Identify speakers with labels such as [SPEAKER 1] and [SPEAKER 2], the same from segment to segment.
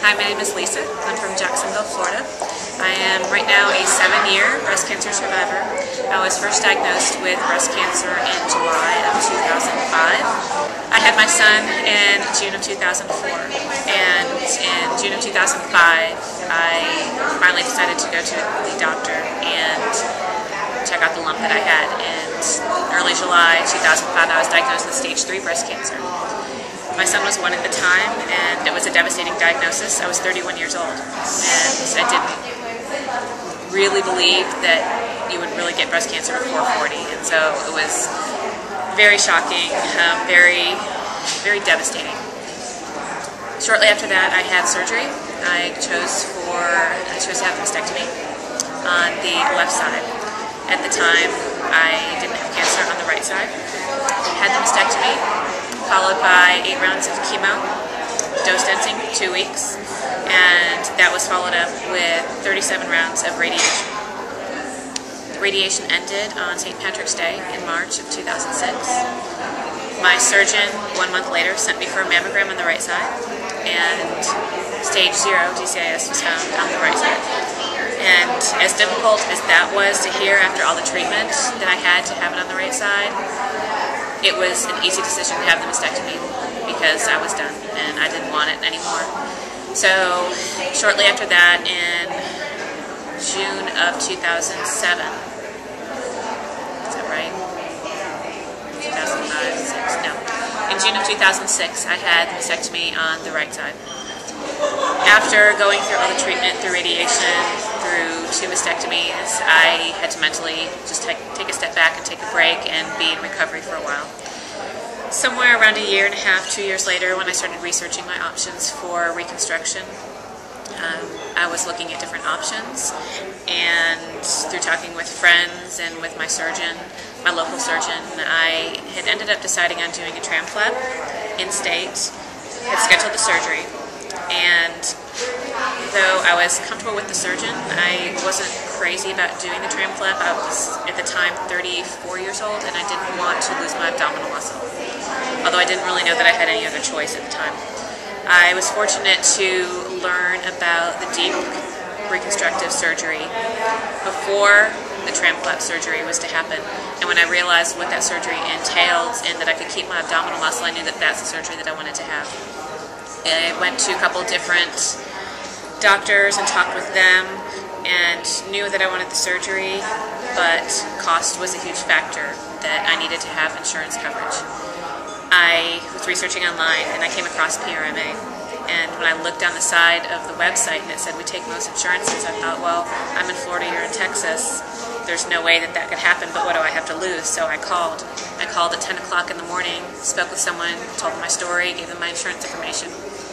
[SPEAKER 1] Hi, my name is Lisa. I'm from Jacksonville, Florida. I am right now a 7-year breast cancer survivor. I was first diagnosed with breast cancer in July of 2005. I had my son in June of 2004, and in June of 2005 I finally decided to go to the doctor and check out the lump that I had. And early July 2005 I was diagnosed with stage 3 breast cancer. My son was 1 at the time, and it was a devastating diagnosis. I was 31 years old, and I didn't really believe that you would really get breast cancer before 40, and so it was very shocking, very devastating. Shortly after that, I had surgery. I chose to have a mastectomy on the left side. At the time, I didn't have cancer on the right side. Had the mastectomy, followed by 8 rounds of chemo, dose densing, 2 weeks, and that was followed up with 37 rounds of radiation. The radiation ended on St. Patrick's Day in March of 2006. My surgeon, 1 month later, sent me for a mammogram on the right side, and stage 0 DCIS was found on the right side. And as difficult as that was to hear after all the treatment that I had to have it on the right side, it was an easy decision to have the mastectomy because I was done and I didn't want it anymore. So shortly after that, in June of 2007, is that right? 2005, 6, no. In June of 2006, I had the mastectomy on the right side. After going through all the treatment, through radiation, through 2 mastectomies, I had to mentally just take a step back and take a break and be in recovery for a while. Somewhere around 1.5 years, 2 years later, when I started researching my options for reconstruction, I was looking at different options, and through talking with friends and with my surgeon, my local surgeon, I had ended up deciding on doing a tram flap in-state, had scheduled the surgery. And though I was comfortable with the surgeon, I wasn't crazy about doing the tram flap. I was, at the time, 34 years old, and I didn't want to lose my abdominal muscle, although I didn't really know that I had any other choice at the time. I was fortunate to learn about the DIEP reconstructive surgery before the tram flap surgery was to happen, and when I realized what that surgery entails and that I could keep my abdominal muscle, I knew that that's the surgery that I wanted to have. I went to a couple different doctors and talked with them and knew that I wanted the surgery, but cost was a huge factor that I needed to have insurance coverage. I was researching online and I came across PRMA, and when I looked down the side of the website and it said we take most insurances, I thought, well, I'm in Florida, you're in Texas, there's no way that that could happen, but what do I have to lose? So I called. I called at 10 o'clock in the morning, spoke with someone, told them my story, gave them my insurance information,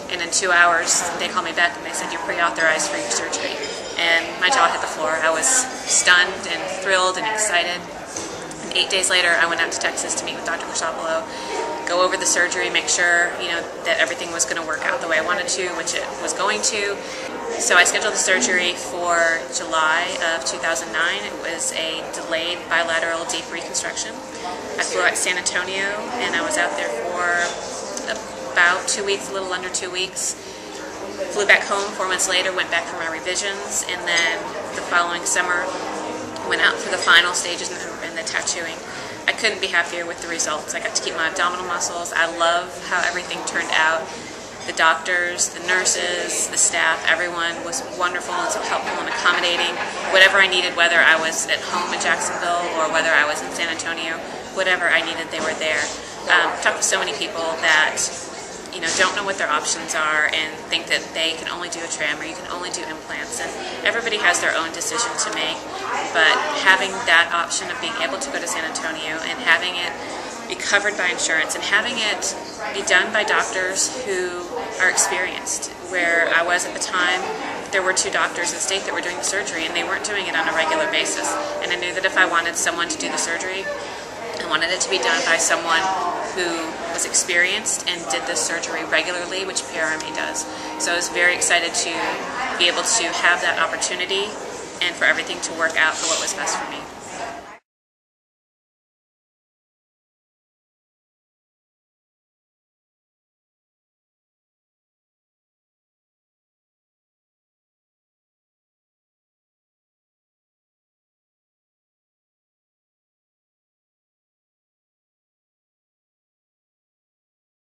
[SPEAKER 1] and in 2 hours they called me back and they said, you're pre-authorized for your surgery. And my jaw hit the floor. I was stunned and thrilled and excited. And 8 days later I went out to Texas to meet with Dr. Crisopolo, go over the surgery, make sure that everything was going to work out the way I wanted to, which it was going to. So I scheduled the surgery for July of 2009. It was a delayed bilateral deep reconstruction. I flew out to San Antonio and I was out there for about 2 weeks, a little under 2 weeks. Flew back home 4 months later, went back for my revisions, and then the following summer went out for the final stages in the tattooing. I couldn't be happier with the results. I got to keep my abdominal muscles. I love how everything turned out. The doctors, the nurses, the staff, everyone was wonderful and so helpful and accommodating. Whatever I needed, whether I was at home in Jacksonville or whether I was in San Antonio, whatever I needed, they were there. I've talked with so many people that don't know what their options are and think that they can only do a tram or you can only do implants, and everybody has their own decision to make, but having that option of being able to go to San Antonio and having it be covered by insurance and having it be done by doctors who are experienced. Where I was at the time, there were 2 doctors in state that were doing the surgery and they weren't doing it on a regular basis, and I knew that if I wanted someone to do the surgery, I wanted it to be done by someone who was experienced and did this surgery regularly, which PRMA does. So I was very excited to be able to have that opportunity and for everything to work out for what was best for me.